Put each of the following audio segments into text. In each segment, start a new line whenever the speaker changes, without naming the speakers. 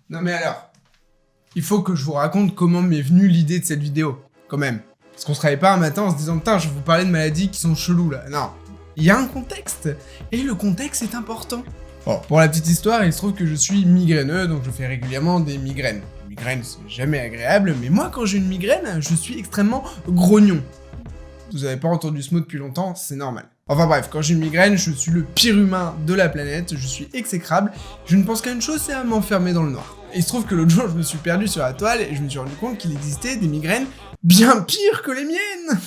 Non mais alors, il faut que je vous raconte comment m'est venue l'idée de cette vidéo, quand même. Parce qu'on se réveille pas un matin en se disant « Putain, je vais vous parler de maladies qui sont cheloues là ». Non, il y a un contexte, et le contexte est important. Bon, pour la petite histoire, il se trouve que je suis migraineux, donc je fais régulièrement des migraines. Une migraine, c'est jamais agréable, mais moi, quand j'ai une migraine, je suis extrêmement grognon. Vous avez pas entendu ce mot depuis longtemps, c'est normal. Enfin bref, quand j'ai une migraine, je suis le pire humain de la planète, je suis exécrable, je ne pense qu'à une chose, c'est à m'enfermer dans le noir. Et il se trouve que l'autre jour, je me suis perdu sur la toile et je me suis rendu compte qu'il existait des migraines bien pires que les miennes.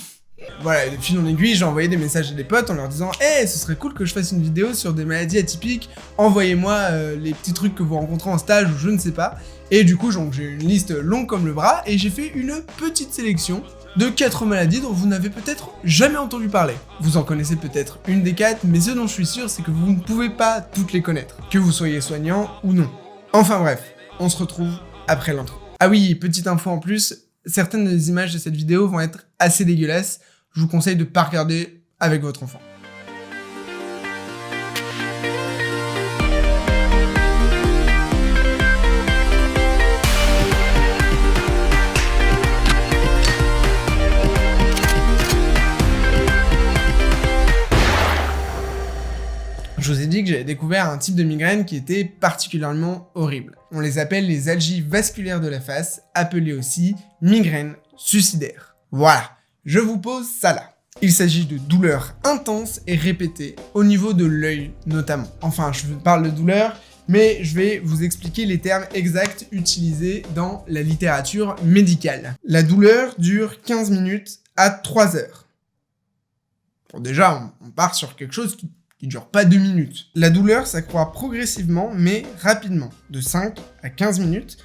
Voilà, et de fil en aiguille, j'ai envoyé des messages à des potes en leur disant « Hey, ce serait cool que je fasse une vidéo sur des maladies atypiques, envoyez-moi les petits trucs que vous rencontrez en stage ou je ne sais pas. » Et du coup, j'ai une liste longue comme le bras et j'ai fait une petite sélection de 4 maladies dont vous n'avez peut-être jamais entendu parler. Vous en connaissez peut-être une des 4, mais ce dont je suis sûr, c'est que vous ne pouvez pas toutes les connaître, que vous soyez soignant ou non. Enfin bref, on se retrouve après l'intro. Ah oui, petite info en plus, certaines des images de cette vidéo vont être assez dégueulasses, je vous conseille de pas regarder avec votre enfant. Je vous ai dit que j'avais découvert un type de migraine qui était particulièrement horrible. On les appelle les algies vasculaires de la face, appelées aussi migraines suicidaires. Voilà, je vous pose ça là. Il s'agit de douleurs intenses et répétées, au niveau de l'œil notamment. Enfin, je parle de douleur, mais je vais vous expliquer les termes exacts utilisés dans la littérature médicale. La douleur dure 15 minutes à 3 heures. Bon, déjà, on part sur quelque chose qui dure pas 2 minutes. La douleur s'accroît progressivement, mais rapidement, de 5 à 15 minutes,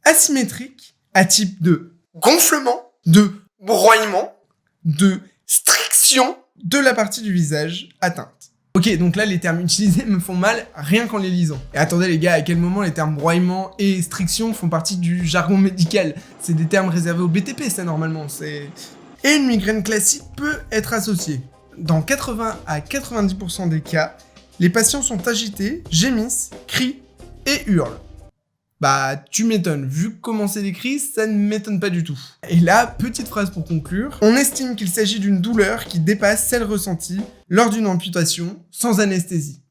asymétrique, à type de gonflement, de broyement, de striction de la partie du visage atteinte. Ok, donc là, les termes utilisés me font mal rien qu'en les lisant. Et attendez les gars, à quel moment les termes broyement et striction font partie du jargon médical? C'est des termes réservés au BTP, ça, normalement, c'est... Et une migraine classique peut être associée. Dans 80 à 90% des cas, les patients sont agités, gémissent, crient et hurlent. Bah, tu m'étonnes, vu comment c'est décrit, ça ne m'étonne pas du tout. Et là, petite phrase pour conclure, on estime qu'il s'agit d'une douleur qui dépasse celle ressentie lors d'une amputation sans anesthésie.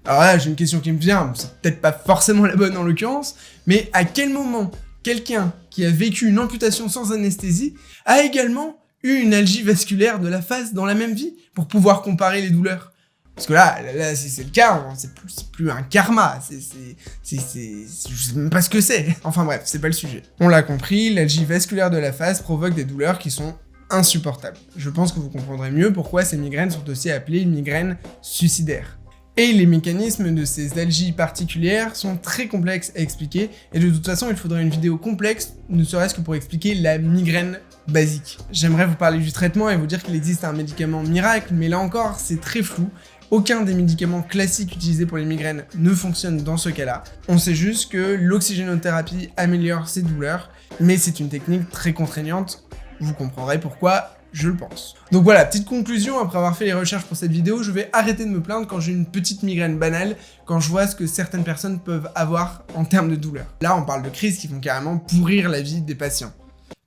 Alors là, j'ai une question qui me vient, c'est peut-être pas forcément la bonne en l'occurrence, mais à quel moment quelqu'un qui a vécu une amputation sans anesthésie a également eu une algie vasculaire de la face dans la même vie pour pouvoir comparer les douleurs? Parce que là si c'est le cas, c'est plus un karma, je sais même pas ce que c'est. Enfin bref, c'est pas le sujet. On l'a compris, l'algie vasculaire de la face provoque des douleurs qui sont insupportables. Je pense que vous comprendrez mieux pourquoi ces migraines sont aussi appelées migraines suicidaires. Et les mécanismes de ces algies particulières sont très complexes à expliquer, et de toute façon il faudrait une vidéo complexe, ne serait-ce que pour expliquer la migraine basique. J'aimerais vous parler du traitement et vous dire qu'il existe un médicament miracle, mais là encore c'est très flou. Aucun des médicaments classiques utilisés pour les migraines ne fonctionne dans ce cas-là. On sait juste que l'oxygénothérapie améliore ces douleurs, mais c'est une technique très contraignante, vous comprendrez pourquoi, je le pense. Donc voilà, petite conclusion, après avoir fait les recherches pour cette vidéo, je vais arrêter de me plaindre quand j'ai une petite migraine banale, quand je vois ce que certaines personnes peuvent avoir en termes de douleur. Là, on parle de crises qui vont carrément pourrir la vie des patients.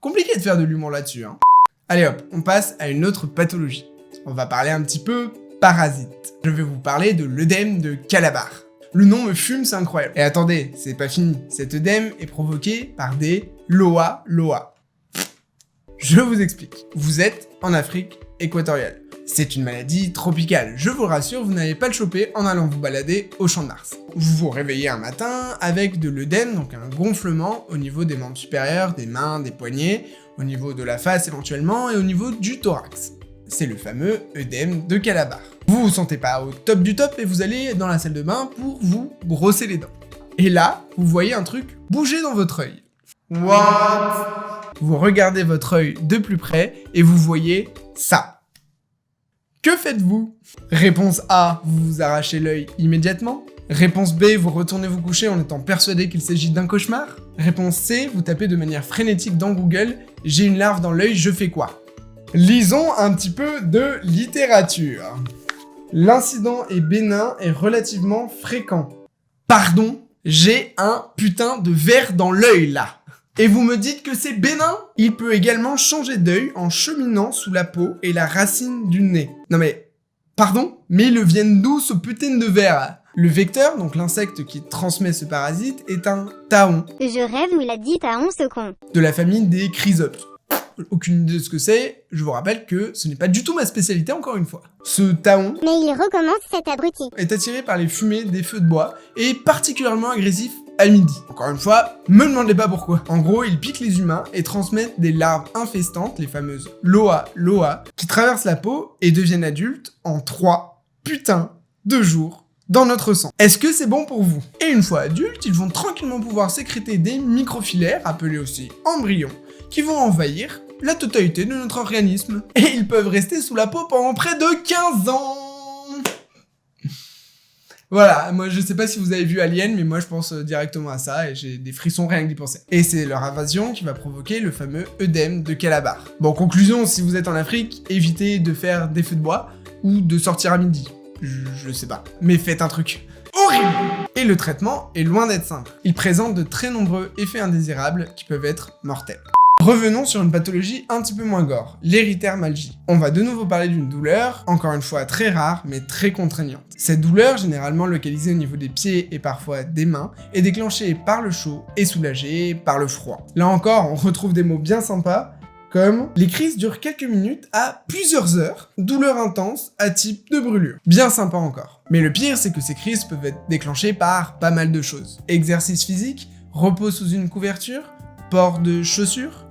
Compliqué de faire de l'humour là-dessus, hein. Allez hop, on passe à une autre pathologie. On va parler un petit peu parasite. Je vais vous parler de l'œdème de Calabar. Le nom me fume, c'est incroyable. Et attendez, c'est pas fini. Cet œdème est provoqué par des loa. Je vous explique. Vous êtes en Afrique équatoriale. C'est une maladie tropicale. Je vous rassure, vous n'allez pas le choper en allant vous balader au Champ de Mars. Vous vous réveillez un matin avec de l'œdème, donc un gonflement au niveau des membres supérieurs, des mains, des poignets, au niveau de la face éventuellement et au niveau du thorax. C'est le fameux œdème de Calabar. Vous vous sentez pas au top du top et vous allez dans la salle de bain pour vous brosser les dents. Et là, vous voyez un truc bouger dans votre œil. What? Vous regardez votre œil de plus près et vous voyez ça. Que faites-vous? Réponse A, vous vous arrachez l'œil immédiatement. Réponse B, vous retournez vous coucher en étant persuadé qu'il s'agit d'un cauchemar. Réponse C, vous tapez de manière frénétique dans Google « J'ai une larve dans l'œil, je fais quoi ?» Lisons un petit peu de littérature. L'incident est bénin et relativement fréquent. Pardon? J'ai un putain de verre dans l'œil là. Et vous me dites que c'est bénin? Il peut également changer d'œil en cheminant sous la peau et la racine du nez. Non mais, pardon? Mais ils viennent d'où ce putain de verre? Le vecteur, donc l'insecte qui transmet ce parasite, est un taon.
Je rêve où il a dit taon ce con.
De la famille des chrysoptes. Aucune idée de ce que c'est, je vous rappelle que ce n'est pas du tout ma spécialité encore une fois. Ce taon
Mais il recommence cet abruti.
est attiré par les fumées des feux de bois et est particulièrement agressif à midi. Encore une fois, me demandez pas pourquoi. En gros, il pique les humains et transmettent des larves infestantes, les fameuses Loa, qui traversent la peau et deviennent adultes en 3 putains de jours dans notre sang. Est-ce que c'est bon pour vous? Et une fois adultes, ils vont tranquillement pouvoir sécréter des microfilaires, appelés aussi embryons, qui vont envahir la totalité de notre organisme. Et ils peuvent rester sous la peau pendant près de 15 ans. Voilà, moi je sais pas si vous avez vu Alien, mais moi je pense directement à ça et j'ai des frissons rien que d'y penser. Et c'est leur invasion qui va provoquer le fameux œdème de Calabar. Bon, conclusion, si vous êtes en Afrique, évitez de faire des feux de bois ou de sortir à midi. Je sais pas. Mais faites un truc horrible! Et le traitement est loin d'être simple. Il présente de très nombreux effets indésirables qui peuvent être mortels. Revenons sur une pathologie un petit peu moins gore, l'érythermalgie. On va de nouveau parler d'une douleur, encore une fois très rare, mais très contraignante. Cette douleur, généralement localisée au niveau des pieds et parfois des mains, est déclenchée par le chaud et soulagée par le froid. Là encore, on retrouve des mots bien sympas, comme les crises durent quelques minutes à plusieurs heures, douleur intense à type de brûlure. Bien sympa encore. Mais le pire, c'est que ces crises peuvent être déclenchées par pas mal de choses. Exercice physique, repos sous une couverture, port de chaussures,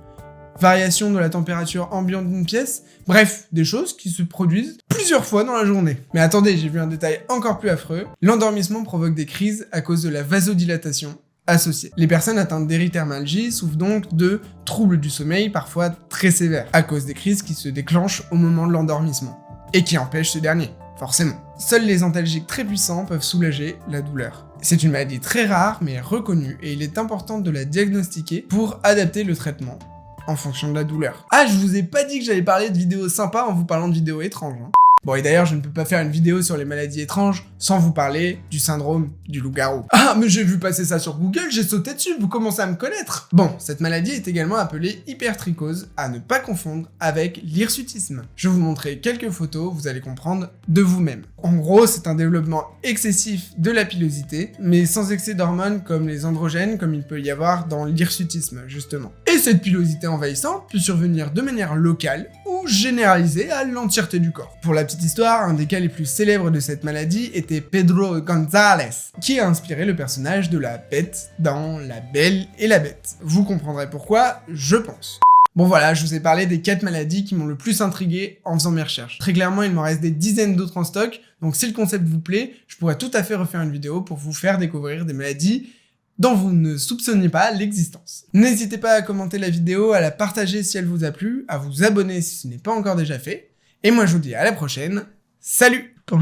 variation de la température ambiante d'une pièce, bref, des choses qui se produisent plusieurs fois dans la journée. Mais attendez, j'ai vu un détail encore plus affreux. L'endormissement provoque des crises à cause de la vasodilatation associée. Les personnes atteintes d'érythermalgie souffrent donc de troubles du sommeil parfois très sévères, à cause des crises qui se déclenchent au moment de l'endormissement, et qui empêchent ce dernier, forcément. Seuls les antalgiques très puissants peuvent soulager la douleur. C'est une maladie très rare mais reconnue, et il est important de la diagnostiquer pour adapter le traitement en fonction de la douleur. Ah, je vous ai pas dit que j'allais parler de vidéos sympas en vous parlant de vidéos étranges. Bon, et d'ailleurs, je ne peux pas faire une vidéo sur les maladies étranges sans vous parler du syndrome du loup-garou. Ah, mais j'ai vu passer ça sur Google, j'ai sauté dessus, vous commencez à me connaître. Bon, cette maladie est également appelée hypertrichose, à ne pas confondre avec l'hirsutisme. Je vais vous montrer quelques photos, vous allez comprendre de vous-même. En gros, c'est un développement excessif de la pilosité, mais sans excès d'hormones comme les androgènes, comme il peut y avoir dans l'hirsutisme, justement. Et cette pilosité envahissante peut survenir de manière locale ou généralisée à l'entièreté du corps. Pour la petite histoire, un des cas les plus célèbres de cette maladie était Pedro González, qui a inspiré le personnage de la Bête dans La Belle et la Bête. Vous comprendrez pourquoi, je pense. Bon voilà, je vous ai parlé des 4 maladies qui m'ont le plus intrigué en faisant mes recherches. Très clairement, il me reste des dizaines d'autres en stock, donc si le concept vous plaît, je pourrais tout à fait refaire une vidéo pour vous faire découvrir des maladies dont vous ne soupçonniez pas l'existence. N'hésitez pas à commenter la vidéo, à la partager si elle vous a plu, à vous abonner si ce n'est pas encore déjà fait, et moi je vous dis à la prochaine, salut! Attends,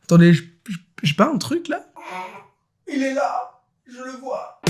attendez, j'ai pas un truc là? Il est là, je le vois.